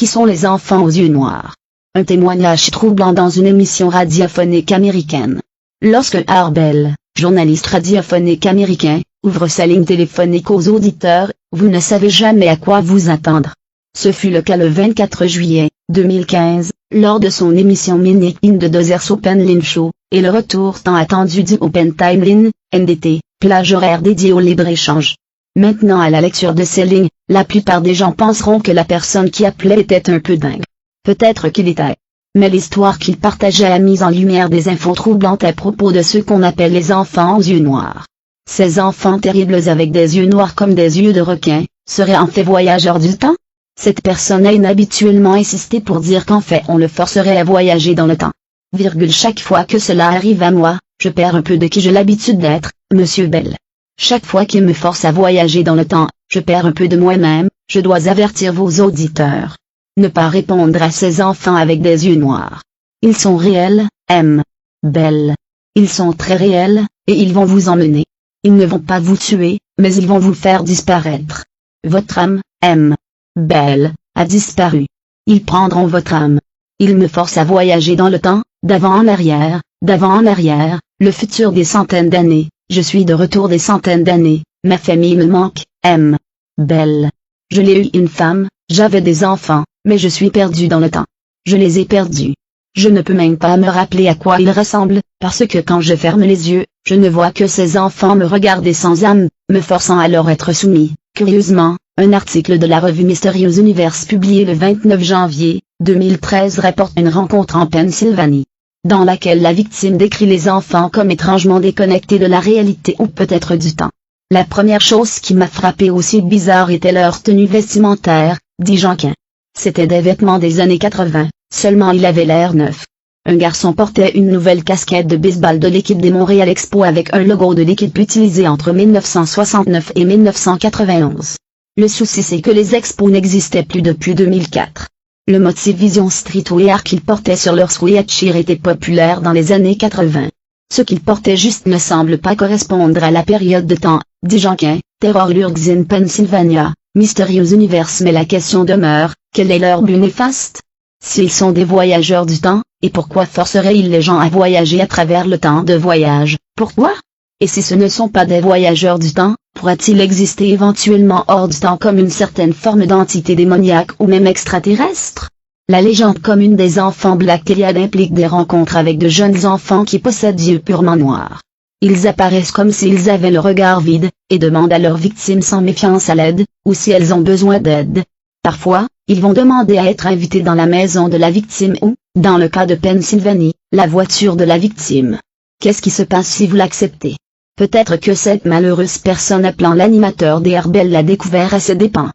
Qui sont les enfants aux yeux noirs? Un témoignage troublant dans une émission radiophonique américaine. Lorsque Harbel, journaliste radiophonique américain, ouvre sa ligne téléphonique aux auditeurs, vous ne savez jamais à quoi vous attendre. Ce fut le cas le 24 juillet 2015, lors de son émission Minute in the Deserts Open Line Show, et le retour tant attendu du Open Time Line, NDT, plage horaire dédiée au libre-échange. Maintenant à la lecture de ces lignes, la plupart des gens penseront que la personne qui appelait était un peu dingue. Peut-être qu'il était. Mais l'histoire qu'il partageait a mis en lumière des infos troublantes à propos de ceux qu'on appelle les enfants aux yeux noirs. Ces enfants terribles avec des yeux noirs comme des yeux de requin, seraient en fait voyageurs du temps? Cette personne a inhabituellement insisté pour dire qu'en fait on le forcerait à voyager dans le temps. Chaque fois que cela arrive à moi, je perds un peu de qui j'ai l'habitude d'être, Monsieur Bell. Chaque fois qu'il me force à voyager dans le temps, je perds un peu de moi-même, je dois avertir vos auditeurs. Ne pas répondre à ces enfants avec des yeux noirs. Ils sont réels, M. Bell. Ils sont très réels, et ils vont vous emmener. Ils ne vont pas vous tuer, mais ils vont vous faire disparaître. Votre âme, M. Bell, a disparu. Ils prendront votre âme. Ils me forcent à voyager dans le temps, d'avant en arrière, le futur des centaines d'années. Je suis de retour des centaines d'années, ma famille me manque, M. Bell. Je l'ai eu une femme, j'avais des enfants, mais je suis perdu dans le temps. Je les ai perdus. Je ne peux même pas me rappeler à quoi ils ressemblent, parce que quand je ferme les yeux, je ne vois que ces enfants me regarder sans âme, me forçant à leur être soumis. Curieusement, un article de la revue Mysterious Universe publié le 29 janvier 2013 rapporte une rencontre en Pennsylvanie, dans laquelle la victime décrit les enfants comme étrangement déconnectés de la réalité ou peut-être du temps. La première chose qui m'a frappé aussi bizarre était leur tenue vestimentaire, dit Jeanquin. C'était des vêtements des années 80, seulement il avait l'air neuf. Un garçon portait une nouvelle casquette de baseball de l'équipe des Montréal Expos avec un logo de l'équipe utilisé entre 1969 et 1991. Le souci c'est que les expos n'existaient plus depuis 2004. Le motif Vision Streetwear qu'ils portaient sur leur sweatshirt était populaire dans les années 80. Ce qu'ils portaient juste ne semble pas correspondre à la période de temps, dit Jeanquin. Terror lurks in Pennsylvania, Mysterious Universe. Mais la question demeure, quel est leur but néfaste? S'ils sont des voyageurs du temps, et pourquoi forceraient-ils les gens à voyager à travers le temps de voyage? Pourquoi? Et si ce ne sont pas des voyageurs du temps, pourra-t-il exister éventuellement hors du temps comme une certaine forme d'entité démoniaque ou même extraterrestre? La légende commune des enfants Black Dahlia implique des rencontres avec de jeunes enfants qui possèdent des yeux purement noirs. Ils apparaissent comme s'ils avaient le regard vide, et demandent à leurs victimes sans méfiance à l'aide, ou si elles ont besoin d'aide. Parfois, ils vont demander à être invités dans la maison de la victime ou, dans le cas de Pennsylvanie, la voiture de la victime. Qu'est-ce qui se passe si vous l'acceptez? Peut-être que cette malheureuse personne appelant l'animateur des Harbel l'a découvert à ses dépens.